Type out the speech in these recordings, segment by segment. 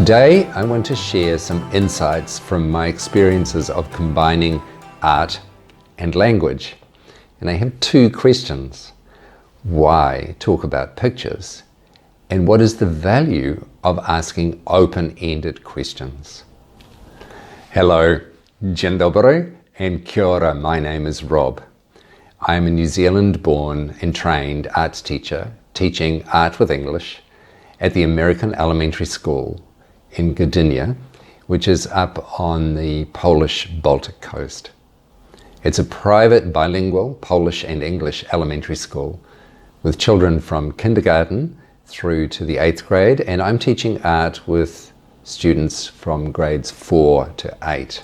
Today, I want to share some insights from my experiences of combining art and language. And I have two questions. Why talk about pictures? And what is the value of asking open-ended questions? Hello, dzień dobry, and kia ora. My name is Rob. I am a New Zealand-born and trained arts teacher, teaching art with English at the American Elementary School in Gdynia, which is up on the Polish Baltic coast. It's a private bilingual Polish and English elementary school with children from kindergarten through to the 8th grade, and I'm teaching art with students from grades 4 to 8.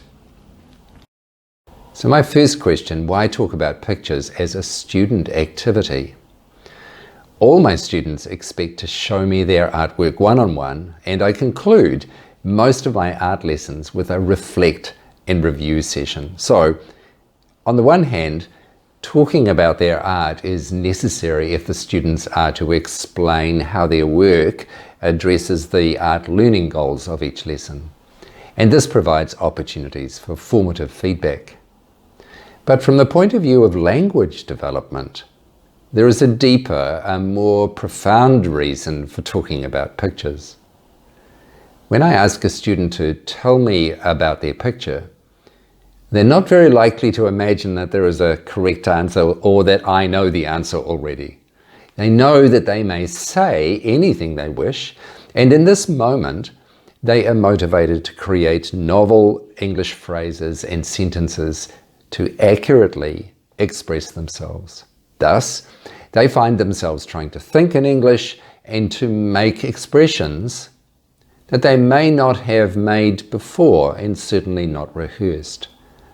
So my first question, why talk about pictures as a student activity? All my students expect to show me their artwork one-on-one, and I conclude most of my art lessons with a reflect and review session. So, on the one hand, talking about their art is necessary if the students are to explain how their work addresses the art learning goals of each lesson. And this provides opportunities for formative feedback. But from the point of view of language development, there is a deeper, a more profound reason for talking about pictures. When I ask a student to tell me about their picture, they're not very likely to imagine that there is a correct answer or that I know the answer already. They know that they may say anything they wish, and in this moment, they are motivated to create novel English phrases and sentences to accurately express themselves. Thus, they find themselves trying to think in English and to make expressions that they may not have made before and certainly not rehearsed.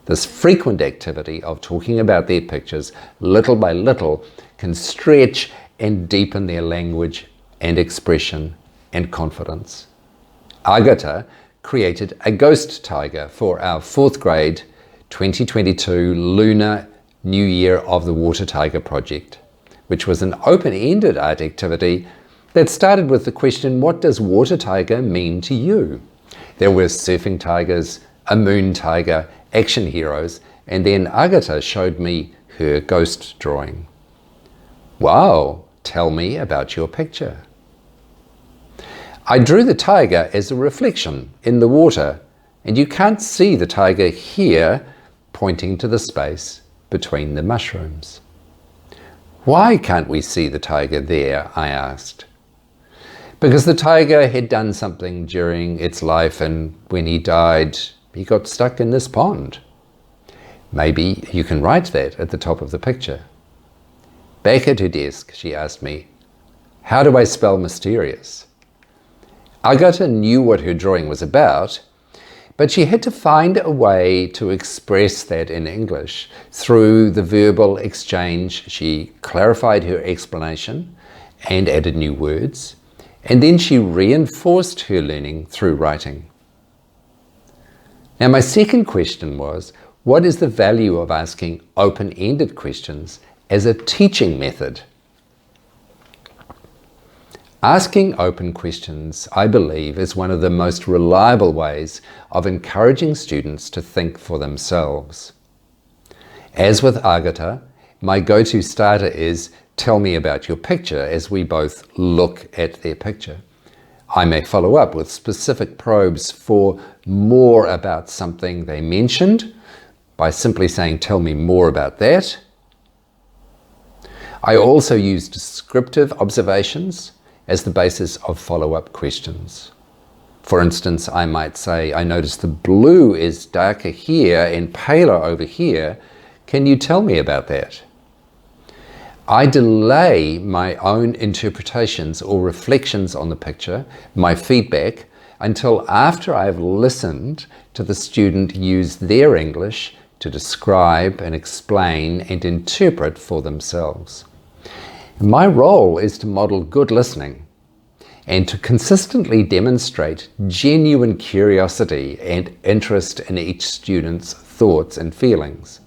This frequent activity of talking about their pictures, little by little, can stretch and deepen their language and expression and confidence. Agata created a ghost tiger for our 4th grade 2022 Lunar New Year of the Water Tiger project, which was an open-ended art activity that started with the question, what does water tiger mean to you? There were surfing tigers, a moon tiger, action heroes, and then Agata showed me her ghost drawing. Wow, tell me about your picture. I drew the tiger as a reflection in the water, and you can't see the tiger here pointing to the space between the mushrooms. Why can't we see the tiger there? I asked. Because the tiger had done something during its life, and when he died, he got stuck in this pond. Maybe you can write that at the top of the picture. Back at her desk, she asked me, how do I spell mysterious? Agata knew what her drawing was about, but she had to find a way to express that in English. Through the verbal exchange, she clarified her explanation and added new words, and then she reinforced her learning through writing. Now, my second question was, what is the value of asking open-ended questions as a teaching method? Asking open questions, I believe, is one of the most reliable ways of encouraging students to think for themselves. As with Agata, my go-to starter is, tell me about your picture, as we both look at their picture. I may follow up with specific probes for more about something they mentioned by simply saying, tell me more about that. I also use descriptive observations as the basis of follow-up questions. For instance, I might say, I notice the blue is darker here and paler over here. Can you tell me about that? I delay my own interpretations or reflections on the picture, my feedback, until after I've listened to the student use their English to describe and explain and interpret for themselves. My role is to model good listening and to consistently demonstrate genuine curiosity and interest in each student's thoughts and feelings.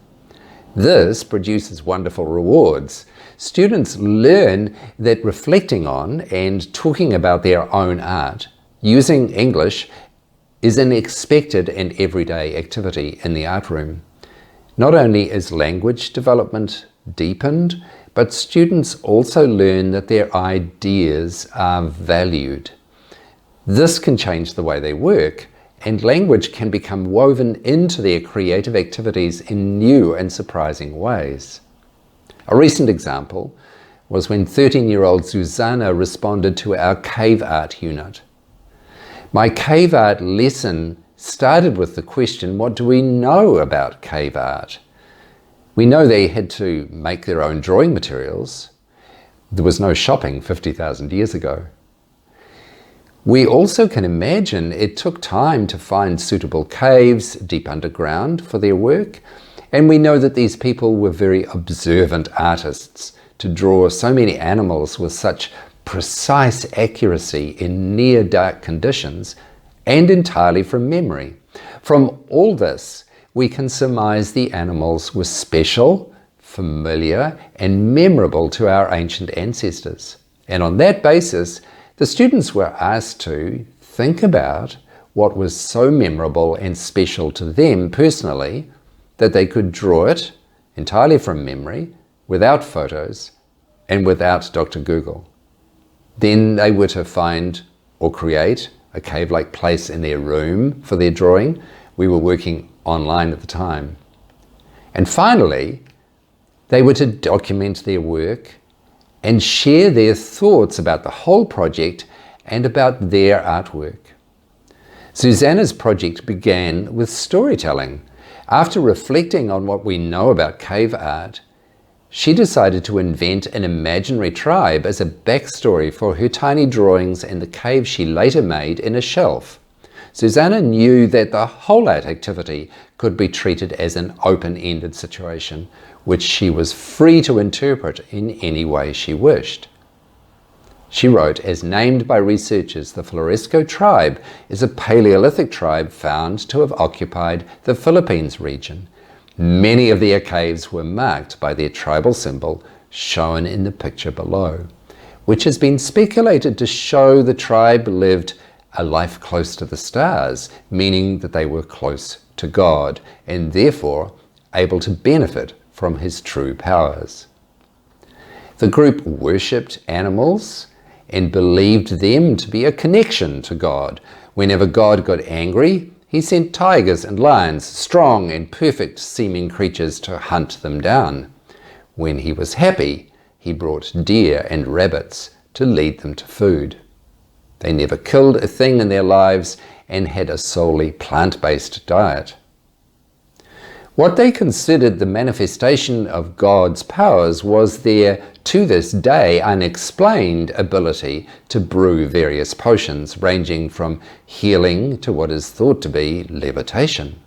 This produces wonderful rewards. Students learn that reflecting on and talking about their own art Using English is an expected and everyday activity in the art room. Not only is language development deepened, but students also learn that their ideas are valued. This can change the way they work, and language can become woven into their creative activities in new and surprising ways. A recent example was when 13-year-old Susanna responded to our cave art unit. My cave art lesson started with the question, what do we know about cave art? We know they had to make their own drawing materials. There was no shopping 50,000 years ago. We also can imagine it took time to find suitable caves deep underground for their work, and we know that these people were very observant artists to draw so many animals with such precise accuracy in near dark conditions and entirely from memory. From all this, we can surmise the animals were special, familiar, and memorable to our ancient ancestors. And on that basis, the students were asked to think about what was so memorable and special to them personally that they could draw it entirely from memory, without photos, and without Dr. Google. Then they were to find or create a cave-like place in their room for their drawing. We were working online at the time. And finally, they were to document their work and share their thoughts about the whole project and about their artwork. Susanna's project began with storytelling. After reflecting on what we know about cave art, she decided to invent an imaginary tribe as a backstory for her tiny drawings and the cave she later made in a shelf. Susanna knew that the whole art activity could be treated as an open-ended situation, which she was free to interpret in any way she wished. She wrote, as named by researchers, the Floresco tribe is a Paleolithic tribe found to have occupied the Philippines region. Many of their caves were marked by their tribal symbol shown in the picture below, which has been speculated to show the tribe lived a life close to the stars, meaning that they were close to God and therefore able to benefit from his true powers. The group worshipped animals and believed them to be a connection to God. Whenever God got angry, he sent tigers and lions, strong and perfect seeming creatures, to hunt them down. When he was happy, he brought deer and rabbits to lead them to food. They never killed a thing in their lives and had a solely plant-based diet. What they considered the manifestation of God's powers was their, to this day, unexplained ability to brew various potions, ranging from healing to what is thought to be levitation.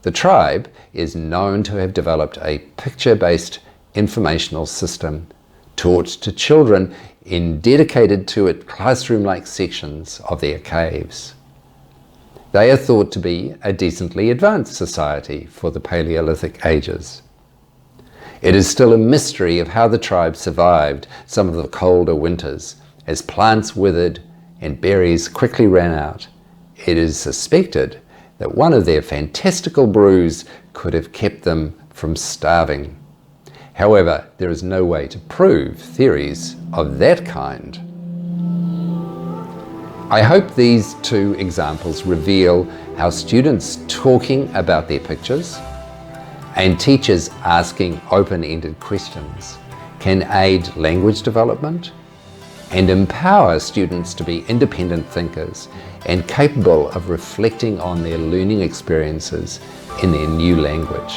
The tribe is known to have developed a picture-based informational system taught to children in dedicated to it classroom-like sections of their caves. They are thought to be a decently advanced society for the Paleolithic ages. It is still a mystery of how the tribe survived some of the colder winters. As plants withered and berries quickly ran out, it is suspected that one of their fantastical brews could have kept them from starving. However, there is no way to prove theories of that kind. I hope these two examples reveal how students talking about their pictures and teachers asking open-ended questions can aid language development and empower students to be independent thinkers and capable of reflecting on their learning experiences in their new language.